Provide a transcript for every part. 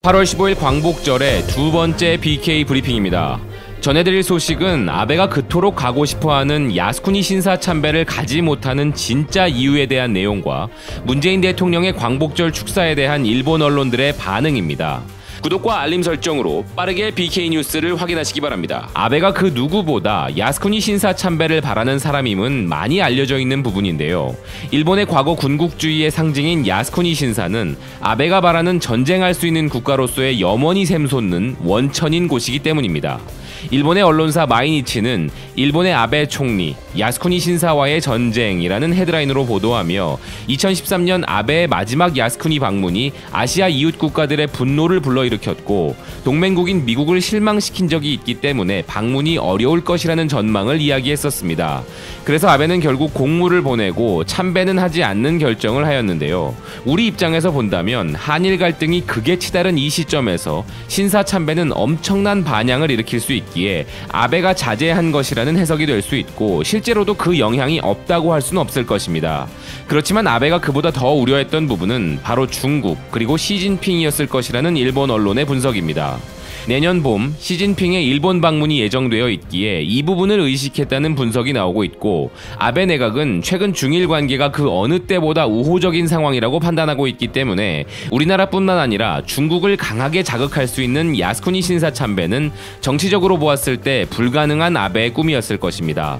8월 15일 광복절의 두 번째 BK 브리핑입니다. 전해드릴 소식은 아베가 그토록 가고 싶어하는 야스쿠니 신사 참배를 가지 못하는 진짜 이유에 대한 내용과 문재인 대통령의 광복절 축사에 대한 일본 언론들의 반응입니다. 구독과 알림 설정으로 빠르게 BK 뉴스를 확인하시기 바랍니다. 아베가 그 누구보다 야스쿠니 신사 참배를 바라는 사람임은 많이 알려져 있는 부분인데요. 일본의 과거 군국주의의 상징인 야스쿠니 신사는 아베가 바라는 전쟁할 수 있는 국가로서의 염원이 샘솟는 원천인 곳이기 때문입니다. 일본의 언론사 마이니치는 일본의 아베 총리, 야스쿠니 신사와의 전쟁이라는 헤드라인으로 보도하며 2013년 아베의 마지막 야스쿠니 방문이 아시아 이웃 국가들의 분노를 불러일으켰고 동맹국인 미국을 실망시킨 적이 있기 때문에 방문이 어려울 것이라는 전망을 이야기했었습니다. 그래서 아베는 결국 공무를 보내고 참배는 하지 않는 결정을 하였는데요. 우리 입장에서 본다면 한일 갈등이 극에 치달은 이 시점에서 신사 참배는 엄청난 반향을 일으킬 수 있기에 아베가 자제한 것이라는 해석이 될 수 있고 실제로도 그 영향이 없다고 할 수는 없을 것입니다. 그렇지만 아베가 그보다 더 우려했던 부분은 바로 중국 그리고 시진핑이었을 것이라는 일본 언론의 분석입니다. 내년 봄 시진핑의 일본 방문이 예정되어 있기에 이 부분을 의식했다는 분석이 나오고 있고 아베 내각은 최근 중일 관계가 그 어느 때보다 우호적인 상황이라고 판단하고 있기 때문에 우리나라뿐만 아니라 중국을 강하게 자극할 수 있는 야스쿠니 신사 참배는 정치적으로 보았을 때 불가능한 아베의 꿈이었을 것입니다.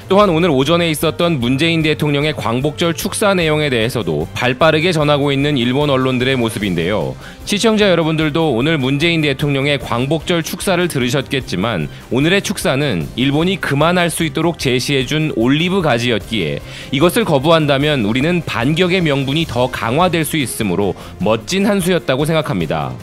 또한 오늘 오전에 있었던 문재인 대통령의 광복절 축사 내용에 대해서도 발빠르게 전하고 있는 일본 언론들의 모습인데요. 시청자 여러분들도 오늘 문재인 대통령의 광복절 축사를 들으셨겠지만 오늘의 축사는 일본이 그만할 수 있도록 제시해준 올리브 가지였기에 이것을 거부한다면 우리는 반격의 명분이 더 강화될 수 있으므로 멋진 한 수였다고 생각합니다.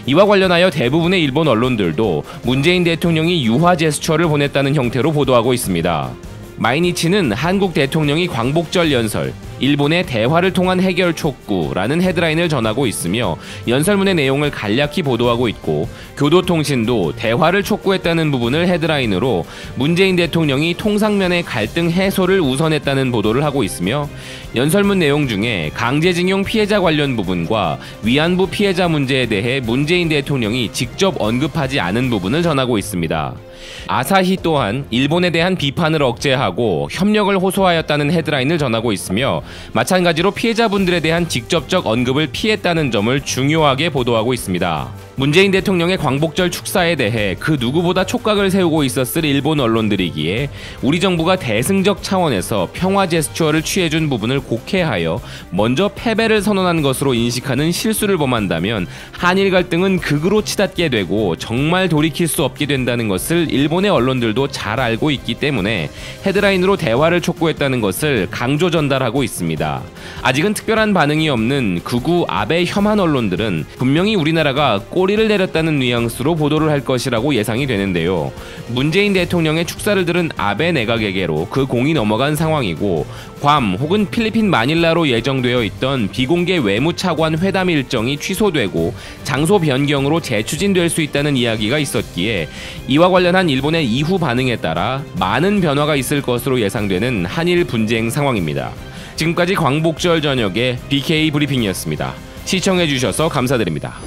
이와 관련하여 대부분의 일본 언론들도 문재인 대통령이 유화 제스처를 보냈다는 형태로 보도하고 있습니다. 마이니치는 한국 대통령이 광복절 연설, 일본의 대화를 통한 해결 촉구라는 헤드라인을 전하고 있으며 연설문의 내용을 간략히 보도하고 있고 교도통신도 대화를 촉구했다는 부분을 헤드라인으로 문재인 대통령이 통상면의 갈등 해소를 우선했다는 보도를 하고 있으며 연설문 내용 중에 강제징용 피해자 관련 부분과 위안부 피해자 문제에 대해 문재인 대통령이 직접 언급하지 않은 부분을 전하고 있습니다. 아사히 또한 일본에 대한 비판을 억제하고 협력을 호소하였다는 헤드라인을 전하고 있으며 마찬가지로 피해자분들에 대한 직접적 언급을 피했다는 점을 중요하게 보도하고 있습니다. 문재인 대통령의 광복절 축사에 대해 그 누구보다 촉각을 세우고 있었을 일본 언론들이기에 우리 정부가 대승적 차원에서 평화 제스처를 취해준 부분을 곡해하여 먼저 패배를 선언한 것으로 인식하는 실수를 범한다면 한일 갈등은 극으로 치닫게 되고 정말 돌이킬 수 없게 된다는 것을 일본의 언론들도 잘 알고 있기 때문에 헤드라인으로 대화를 촉구했다는 것을 강조 전달하고 있습니다. 아직은 특별한 반응이 없는 극우 아베 혐한 언론들은 분명히 우리나라가 꼬리를 내렸다는 뉘앙스로 보도를 할 것이라고 예상이 되는데요. 문재인 대통령의 축사를 들은 아베 내각에게로 그 공이 넘어간 상황이고 괌 혹은 필리핀 마닐라로 예정되어 있던 비공개 외무차관 회담 일정이 취소되고 장소 변경으로 재추진될 수 있다는 이야기가 있었기에 이와 관련한 일본의 이후 반응에 따라 많은 변화가 있을 것으로 예상되는 한일 분쟁 상황입니다. 지금까지 광복절 저녁의 BK 브리핑이었습니다. 시청해주셔서 감사드립니다.